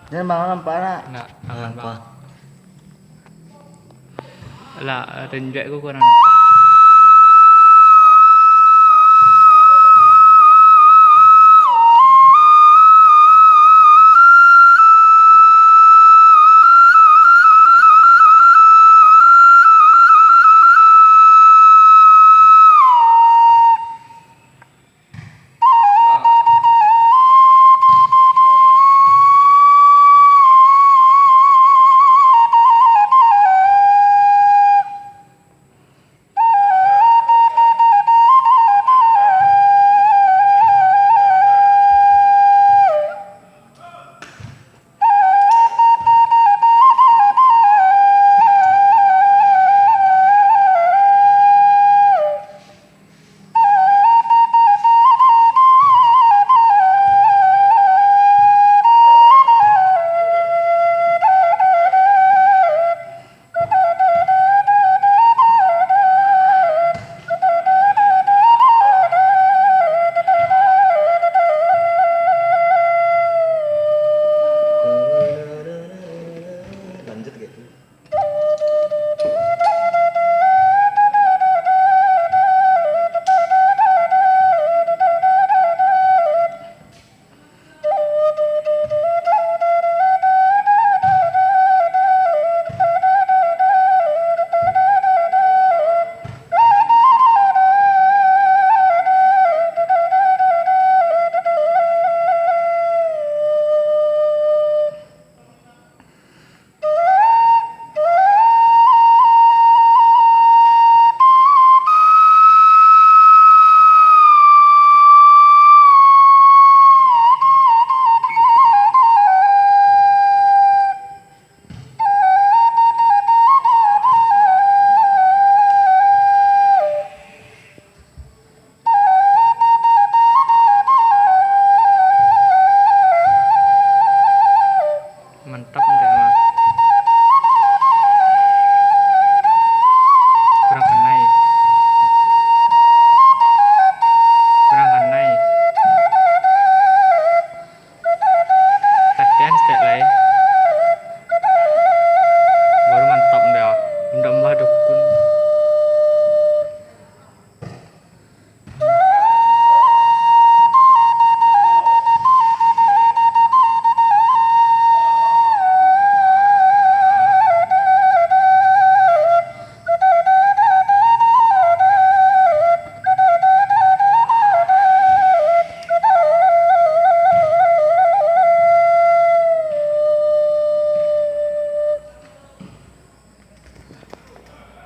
Jangan bang nampak nak. Enggak, aman Apa? bang. Lah, renjek gue kurang nampak. Lanjut gitu. Mantap enggak bang? Kurang kenai. Kurang kenai. Latihan step lain. Baru mantap dah. Udah mah dukun.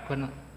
Kau nak